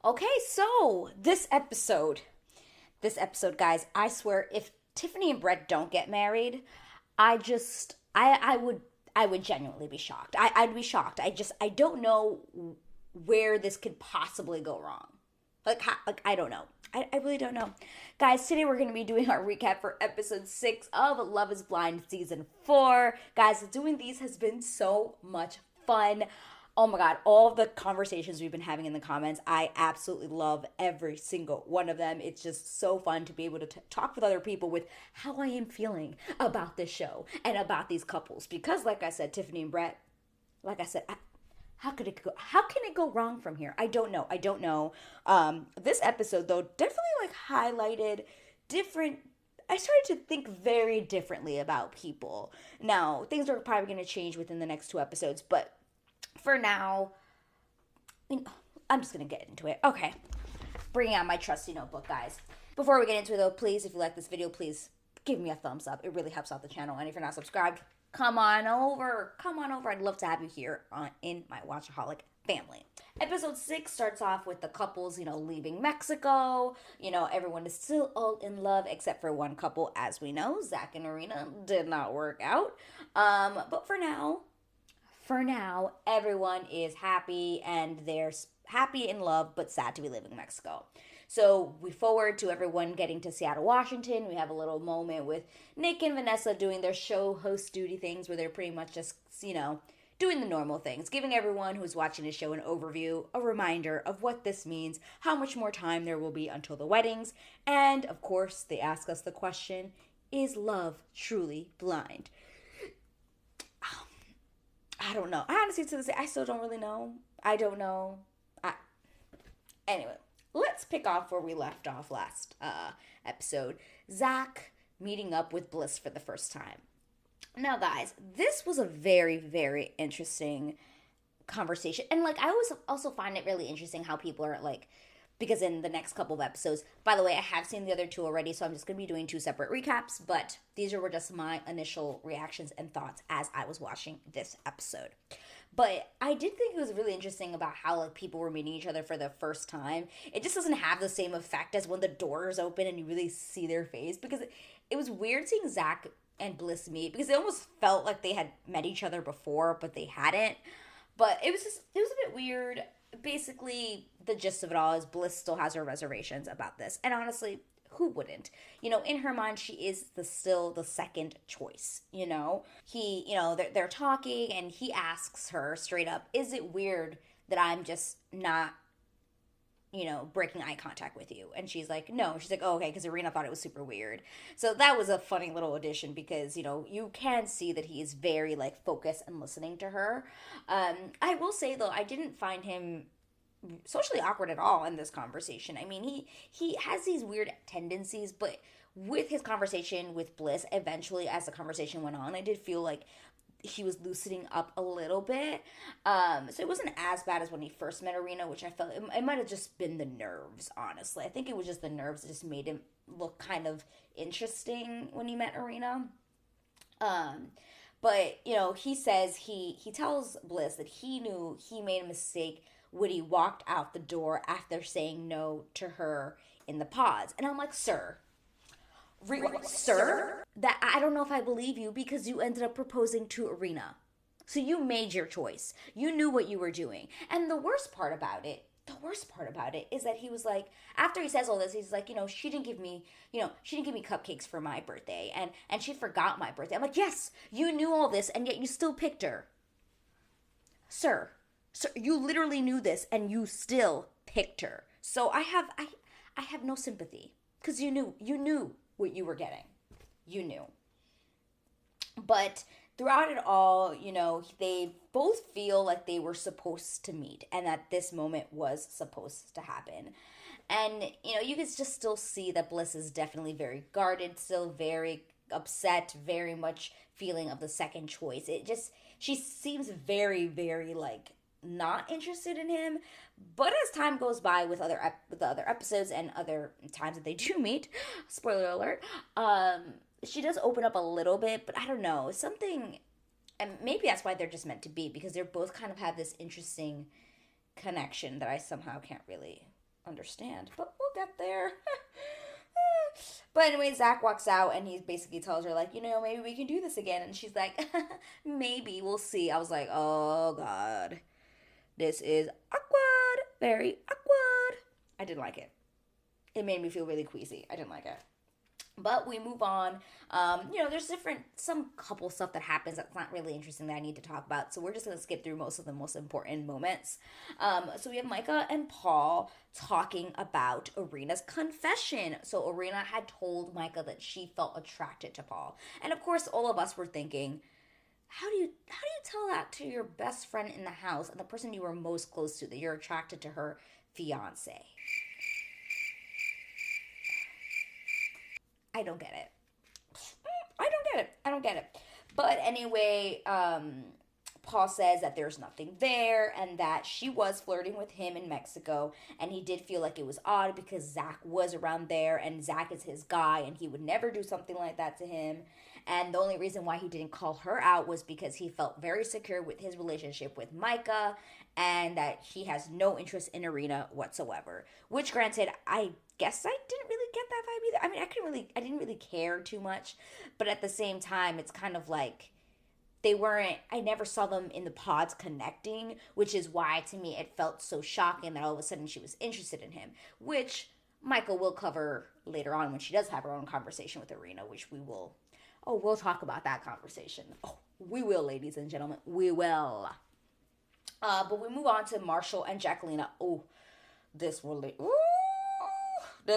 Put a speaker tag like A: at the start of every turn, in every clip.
A: Okay, so this episode, guys, I swear, if Tiffany and Brett don't get married, I would genuinely be shocked. I'd be shocked. I don't know where this could possibly go wrong. I don't know. I really don't know. Guys, today we're going to be doing our recap for episode 6 of Love is Blind season 4. Guys, doing these has been so much fun. Oh my god, all of the conversations we've been having in the comments, I absolutely love every single one of them. It's just so fun to be able to talk with other people with how I am feeling about this show and about these couples. Because like I said, Tiffany and Brett, like I said, how could it go? How can it go wrong from here? I don't know. This episode though definitely like highlighted different. I started to think very differently about people. Now things are probably going to change within the next 2 episodes, but for now, I'm just going to get into it. Okay, bringing out my trusty notebook, guys. Before we get into it though, please, if you like this video, please give me a thumbs up. It really helps out the channel. And if you're not subscribed, come on over. I'd love to have you here in my Watchaholic family. Episode 6 starts off with the couples, leaving Mexico. Everyone is still all in love except for one couple, as we know. Zack and Irina did not work out. But for now, everyone is happy and they're happy in love but sad to be leaving Mexico. So we forward to everyone getting to Seattle, Washington. We have a little moment with Nick and Vanessa doing their show host duty things where they're pretty much just, doing the normal things, giving everyone who's watching the show an overview, a reminder of what this means, how much more time there will be until the weddings, and of course, they ask us the question, is love truly blind? I don't know. I honestly, to this day, I still don't really know. I don't know. Anyway, let's pick off where we left off last episode. Zack meeting up with Bliss for the first time. Now, guys, this was a very, very interesting conversation. And, I always also find it really interesting how people are, because in the next couple of episodes, by the way, I have seen the other 2 already, so I'm just going to be doing 2 separate recaps, but these were just my initial reactions and thoughts as I was watching this episode. But I did think it was really interesting about how, people were meeting each other for the first time. It just doesn't have the same effect as when the doors open and you really see their face, because it was weird seeing Zack and Bliss meet, because it almost felt like they had met each other before, but they hadn't. But it was a bit weird. Basically, the gist of it all is Bliss still has her reservations about this. And honestly, who wouldn't? In her mind, she is still the second choice, they're talking and he asks her straight up, is it weird that I'm just not, breaking eye contact with you? And she's like, no. She's like, oh, okay, because Irina thought it was super weird. So that was a funny little addition because, you can see that he is very, focused and listening to her. I will say, though, I didn't find him socially awkward at all in this conversation. I mean, he has these weird tendencies, but with his conversation with Bliss, eventually, as the conversation went on, I did feel like he was loosening up a little bit. So it wasn't as bad as when he first met Irina, which I felt it might have just been the nerves, honestly. I think it was just the nerves that just made him look kind of interesting when he met Irina. But, he says he tells Bliss that he knew he made a mistake when he walked out the door after saying no to her in the pods. And I'm like, sir, sir? That I don't know if I believe you because you ended up proposing to Irina. So you made your choice. You knew what you were doing. And the worst part about it is that he was like, after he says all this, he's like, she didn't give me cupcakes for my birthday and she forgot my birthday. I'm like, yes, you knew all this and yet you still picked her. Sir, you literally knew this and you still picked her. So I have no sympathy because you knew what you were getting. You knew. But throughout it all, they both feel like they were supposed to meet and that this moment was supposed to happen. And, you can just still see that Bliss is definitely very guarded, still very upset, very much feeling of the second choice. She seems very, very, not interested in him. But as time goes by with the other episodes and other times that they do meet, spoiler alert, she does open up a little bit, but I don't know, something, and maybe that's why they're just meant to be, because they're both kind of have this interesting connection that I somehow can't really understand, but we'll get there. But anyway, Zach walks out and he basically tells her, like, maybe we can do this again. And she's like, maybe, we'll see. I was like, oh, God. This is awkward. Very awkward. I didn't like it. It made me feel really queasy. I didn't like it. But we move on. There's some couple stuff that happens that's not really interesting that I need to talk about. So we're just going to skip through most of the most important moments. So we have Micah and Paul talking about Irina's confession. So Irina had told Micah that she felt attracted to Paul. And of course, all of us were thinking, how do you tell that to your best friend in the house and the person you were most close to, that you're attracted to her fiance? I don't get it. I don't get it. But anyway, Paul says that there's nothing there and that she was flirting with him in Mexico, and he did feel like it was odd because Zach was around there and Zach is his guy and he would never do something like that to him. And the only reason why he didn't call her out was because he felt very secure with his relationship with Micah and that he has no interest in Irina whatsoever. Which, granted, I guess I didn't really get that vibe either. I mean, I didn't really care too much. But at the same time, it's kind of like I never saw them in the pods connecting, which is why, to me, it felt so shocking that all of a sudden she was interested in him, which Michael will cover later on when she does have her own conversation with Irina, which we will... Oh, we'll talk about that conversation. Oh, we will, ladies and gentlemen. We will. But we move on to Marshall and Jacqueline. Oh, this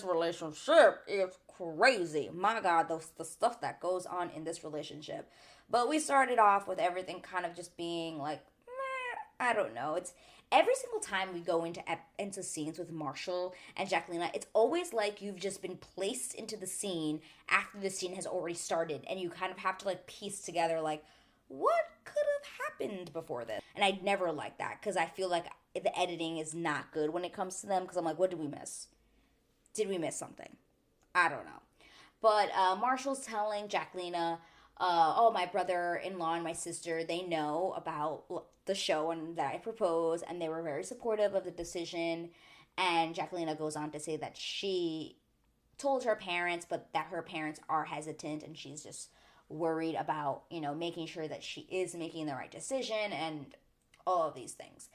A: relationship is crazy. My God, the stuff that goes on in this relationship. But we started off with everything kind of just being like, meh, I don't know. It's every single time we go into scenes with Marshall and Jacqueline, it's always like you've just been placed into the scene after the scene has already started, and you kind of have to like piece together like, what could have happened before this? And I'd never like that because I feel like the editing is not good when it comes to them, because I'm like, what did we miss? Did we miss something? I don't know. But Marshall's telling Jacqueline, my brother-in-law and my sister, they know about the show and that I proposed, and they were very supportive of the decision. And Jacqueline goes on to say that she told her parents, but that her parents are hesitant, and she's just worried about, making sure that she is making the right decision and all of these things.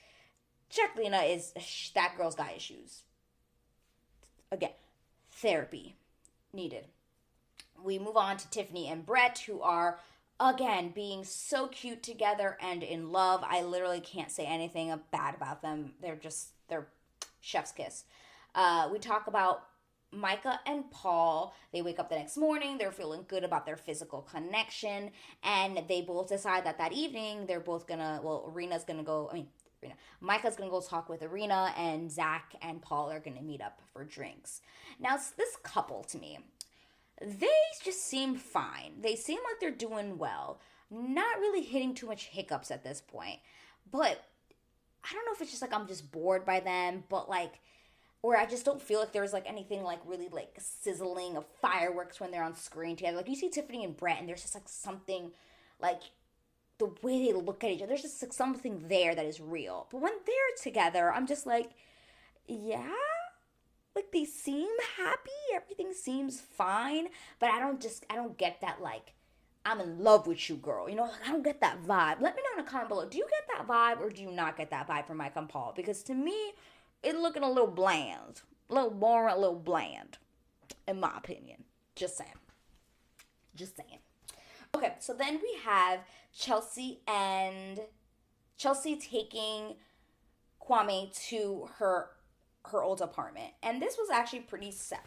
A: Jacqueline that girl's got issues. Again, therapy needed. We move on to Tiffany and Brett, who are, again, being so cute together and in love. I literally can't say anything bad about them. They're chef's kiss. We talk about Micah and Paul. They wake up the next morning. They're feeling good about their physical connection. And they both decide that evening they're both Micah's going to go talk with Irina, and Zach and Paul are going to meet up for drinks. Now, this couple, to me, they just seem fine. They seem like they're doing well. Not really hitting too much hiccups at this point. But I don't know if it's just like I'm just bored by them, but like, or I just don't feel like there's like anything like really like sizzling of fireworks when they're on screen together. Like you see Tiffany and Brett, and there's just like something like the way they look at each other. There's just like something there that is real. But when they're together, I'm just like, yeah, like they seem happy. Everything seems fine. But I don't get that like, I'm in love with you, girl. Like I don't get that vibe. Let me know in the comment below. Do you get that vibe or do you not get that vibe from Mike and Paul? Because to me, it's looking a little bland. A little boring, a little bland. In my opinion. Just saying. Okay, so then we have Chelsea taking Kwame to her old apartment. And this was actually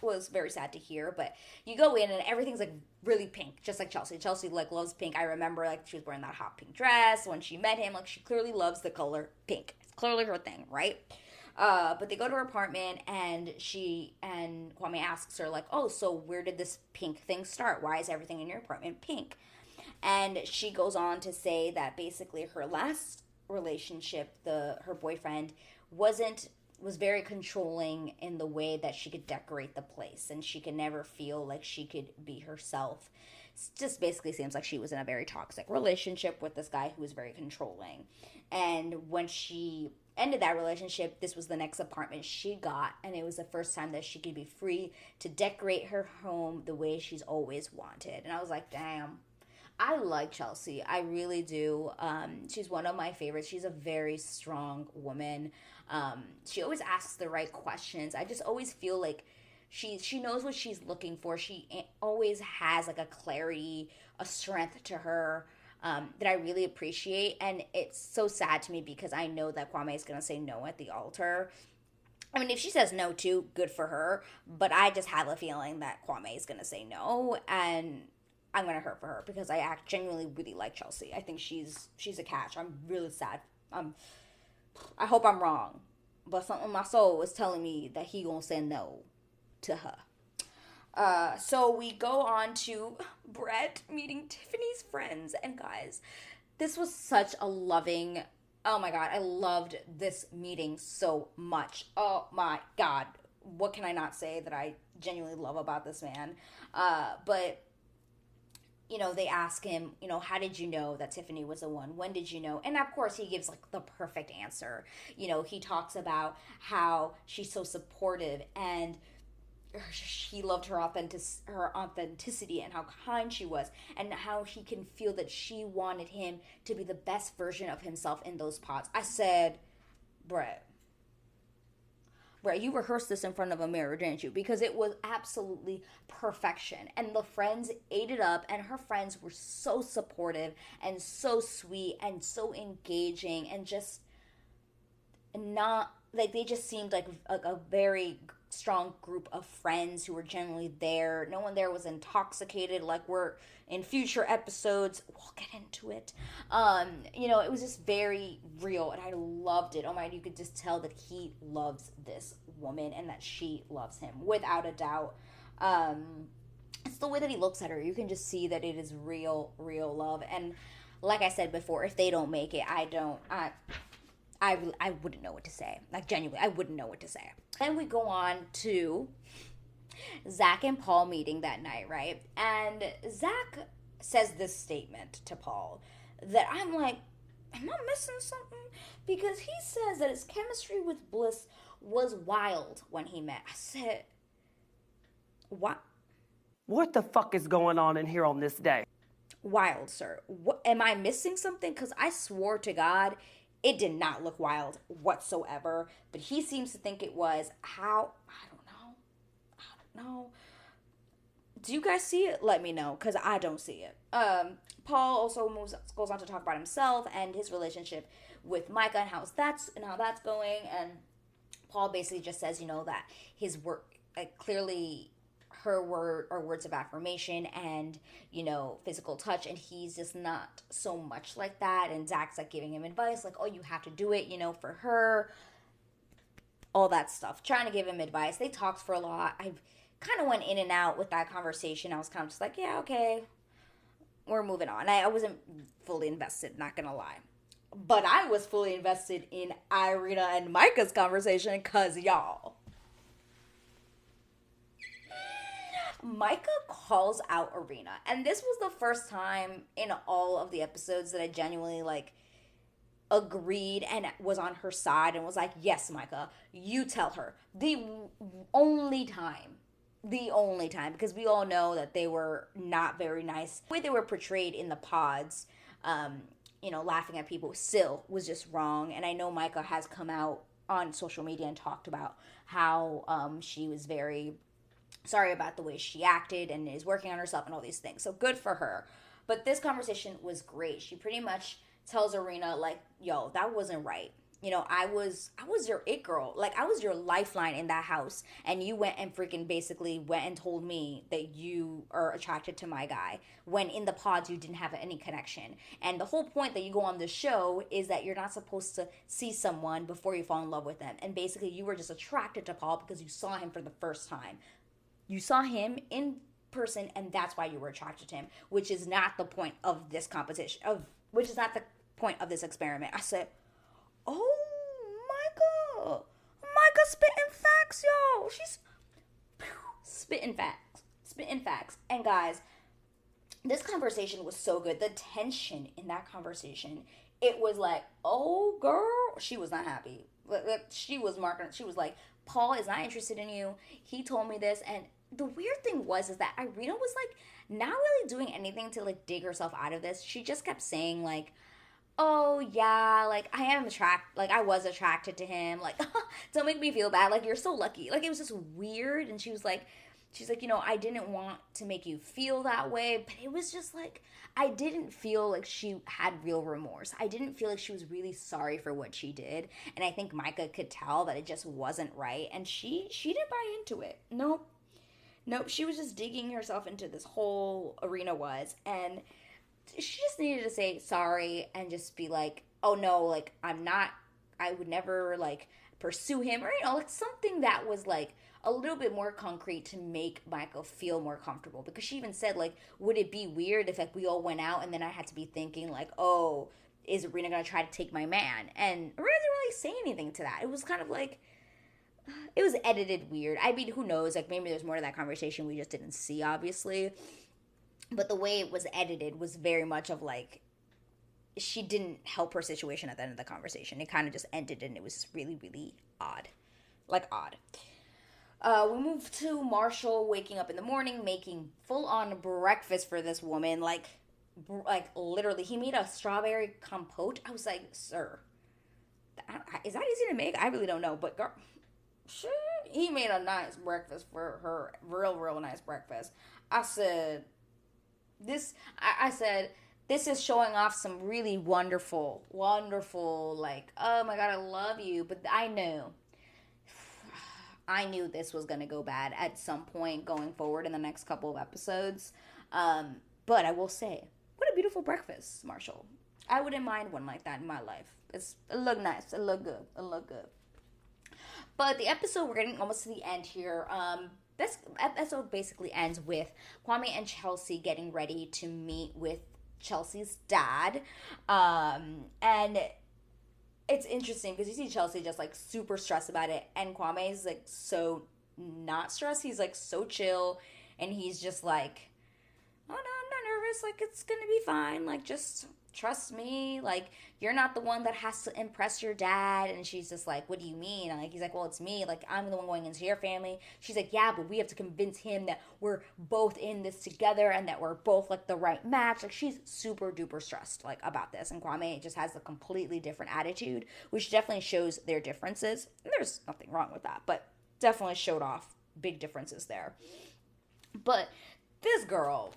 A: was very sad to hear, but you go in and everything's like really pink, just like Chelsea. Chelsea like loves pink. I remember like she was wearing that hot pink dress when she met him. Like she clearly loves the color pink. It's clearly her thing, right? But they go to her apartment and Kwame asks her like, oh, so where did this pink thing start? Why is everything in your apartment pink? And she goes on to say that basically her last relationship, her boyfriend was very controlling in the way that she could decorate the place, and she could never feel like she could be herself. It just basically seems like she was in a very toxic relationship with this guy who was very controlling. And when she ended that relationship, this was the next apartment she got, and it was the first time that she could be free to decorate her home the way she's always wanted. And I was like, damn, I like Chelsea. I really do. She's one of my favorites. She's a very strong woman. She always asks the right questions. I just always feel like she knows what she's looking for. She always has like a clarity, a strength to her, that I really appreciate. And it's so sad to me because I know that Kwame is going to say no at the altar. I mean, if she says no too, good for her. But I just have a feeling that Kwame is going to say no. And I'm going to hurt for her because I genuinely really like Chelsea. I think she's a catch. I'm really sad. I hope I'm wrong. But something in my soul is telling me that he going to say no to her. So we go on to Brett meeting Tiffany's friends. And guys, this was such a loving, oh my God, I loved this meeting so much. Oh my God. What can I not say that I genuinely love about this man? But, you know, they ask him, you know, how did you know that Tiffany was the one? When did you know? And of course he gives like the perfect answer. You know, he talks about how she's so supportive and he loved her authenticity and how kind she was and how he can feel that she wanted him to be the best version of himself in those pods. I said, Brett, you rehearsed this in front of a mirror, didn't you? Because it was absolutely perfection. And the friends ate it up, and her friends were so supportive and so sweet and so engaging and just not, like, they just seemed like a very strong group of friends who were generally there. No one there was intoxicated like we're in future episodes. We'll get into it. You know, it was just very real and I loved it. Oh my, you could just tell that he loves this woman and that she loves him without a doubt. It's the way that he looks at her. You can just see that it is real love. And like I said before, if they don't make it, I wouldn't know what to say. Like, genuinely, I wouldn't know what to say. Then we go on to Zack and Paul meeting that night, right? And Zack says this statement to Paul that I'm like, am I missing something? Because he says that his chemistry with Bliss was wild when he met. I said, what?
B: What the fuck is going on in here on this day?
A: Wild, sir. What, am I missing something? Because I swore to God, it did not look wild whatsoever, but he seems to think it was. How? I don't know. Do you guys see it? Let me know, because I don't see it. Paul also goes on to talk about himself and his relationship with Micah and how that's going. And Paul basically just says, you know, that his work, like, clearly her word or words of affirmation and, you know, physical touch, and he's just not so much like that. And Zach's like giving him advice, like, oh, you have to do it, you know, for her, all that stuff, trying to give him advice. They talked for a lot. I kind of went in and out with that conversation. I was kind of just like, yeah, okay, we're moving on. I wasn't fully invested, not gonna lie, but I was fully invested in Irina and Micah's conversation because y'all, Micah calls out Irina. And this was the first time in all of the episodes that I genuinely, like, agreed and was on her side and was like, yes, Micah, you tell her. The only time, because we all know that they were not very nice. The way they were portrayed in the pods, you know, laughing at people still was just wrong. And I know Micah has come out on social media and talked about how she was very sorry about the way she acted and is working on herself and all these things. So good for her. But this conversation was great. She pretty much tells Irina, like, yo, that wasn't right. You know, I was your it girl. Like, I was your lifeline in that house. And you went and freaking basically went and told me that you are attracted to my guy. When in the pods, you didn't have any connection. And the whole point that you go on this show is that you're not supposed to see someone before you fall in love with them. And basically, you were just attracted to Paul because you saw him for the first time. You saw him in person, and that's why you were attracted to him, which is not the point of this competition, which is not the point of this experiment. I said, oh, Micah spitting facts, yo. She's spitting facts. And guys, this conversation was so good. The tension in that conversation, it was like, oh, girl, she was not happy. She was marking, she was like, Paul is not interested in you. He told me this. And the weird thing is that Irina was like not really doing anything to like dig herself out of this. She just kept saying like, oh yeah, like I was attracted to him. Like, don't make me feel bad. Like, you're so lucky. Like, it was just weird. And she's like, I didn't want to make you feel that way, but it was just like, I didn't feel like she had real remorse. I didn't feel like she was really sorry for what she did. And I think Micah could tell that it just wasn't right. And she didn't buy into it. Nope. She was just digging herself into this whole Irina was. And she just needed to say sorry and just be like, oh no, like, I would never like pursue him, or, like something that was like a little bit more concrete to make Michael feel more comfortable. Because she even said, like, would it be weird if like we all went out and then I had to be thinking like, oh, is Irina gonna try to take my man? And Irina didn't really say anything to that. It was kind of like, it was edited weird. I mean, who knows? Like, maybe there's more to that conversation we just didn't see, obviously. But the way it was edited was very much of like, she didn't help her situation at the end of the conversation. It kind of just ended, and it was just really, really odd. Like, odd. We moved to Marshall waking up in the morning, making full-on breakfast for this woman. Like literally, he made a strawberry compote. I was like, sir, is that easy to make? I really don't know. But girl, shit, he made a nice breakfast for her. Real nice breakfast. I said, this is showing off some really wonderful, like, oh my God, I love you. But I knew this was going to go bad at some point going forward in the next couple of episodes. But I will say, what a beautiful breakfast, Marshall. I wouldn't mind one like that in my life. It looked nice. It looked good. But the episode, we're getting almost to the end here. This episode basically ends with Kwame and Chelsea getting ready to meet with Chelsea's dad. And it's interesting because you see Chelsea just like super stressed about it, and Kwame is like so not stressed. He's like so chill, and he's just like, oh no, I'm not nervous. Like, it's gonna be fine. Like, just trust me. Like, you're not the one that has to impress your dad. And she's just like, what do you mean? And like, he's like, well, it's me. Like, I'm the one going into your family. She's like, yeah, but we have to convince him that we're both in this together and that we're both like the right match. Like, she's super duper stressed like about this. And Kwame just has a completely different attitude, which definitely shows their differences. And there's nothing wrong with that, but definitely showed off big differences there. But this girl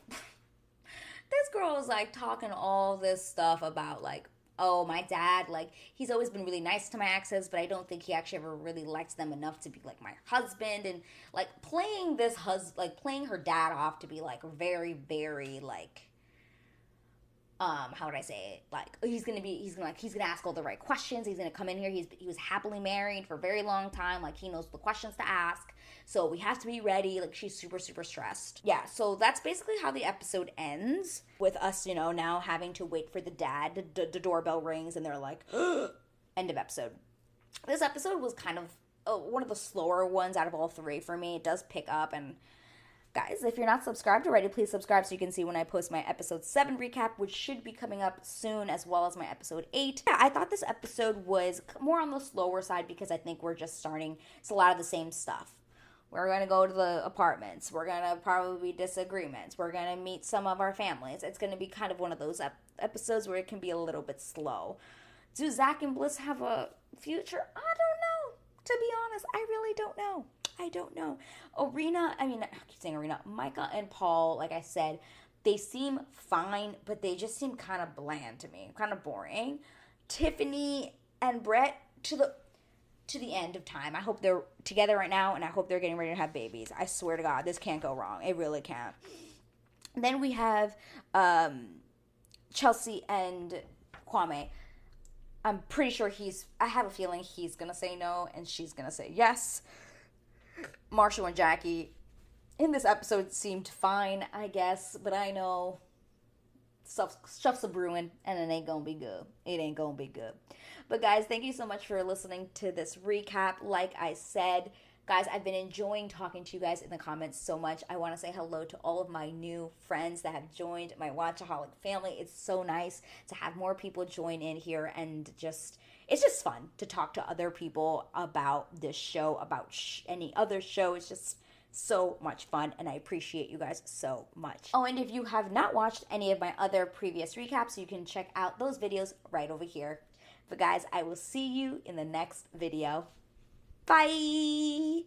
A: is like talking all this stuff about like, oh, my dad, like, he's always been really nice to my exes, but I don't think he actually ever really liked them enough to be like my husband. And like playing her dad off to be like very, very like, how would I say it? Like, he's gonna ask all the right questions. He's gonna come in here. He was happily married for a very long time. Like, he knows the questions to ask. So we have to be ready. Like, she's super, super stressed. Yeah, so that's basically how the episode ends, with us, now having to wait for the dad. The doorbell rings, and they're like, end of episode. This episode was kind of one of the slower ones out of all three for me. It does pick up, and guys, if you're not subscribed already, please subscribe so you can see when I post my episode 7 recap, which should be coming up soon, as well as my episode 8. Yeah, I thought this episode was more on the slower side because I think we're just starting. It's a lot of the same stuff. We're going to go to the apartments. We're going to probably be disagreements. We're going to meet some of our families. It's going to be kind of one of those episodes where it can be a little bit slow. Do Zack and Bliss have a future? I don't know. To be honest, I really don't know. I don't know. Micah and Paul, like I said, they seem fine, but they just seem kind of bland to me, kind of boring. Tiffany and Brett, to the end of time. I hope they're together right now, and I hope they're getting ready to have babies. I swear to God, this can't go wrong. It really can't. Then we have Chelsea and Kwame. I'm pretty sure I have a feeling he's going to say no, and she's going to say yes. Marshall and Jackie in this episode seemed fine, I guess, but I know stuff's a brewing, and it ain't gonna be good. It ain't gonna be good. But guys, thank you so much for listening to this recap. Like I said, Guys, I've been enjoying talking to you guys in the comments so much. I want to say hello to all of my new friends that have joined my Watchaholic family. It's so nice to have more people join in here, and it's just fun to talk to other people about this show, about any other show. It's just so much fun, and I appreciate you guys so much. Oh, and if you have not watched any of my other previous recaps, you can check out those videos right over here. But guys, I will see you in the next video. Bye!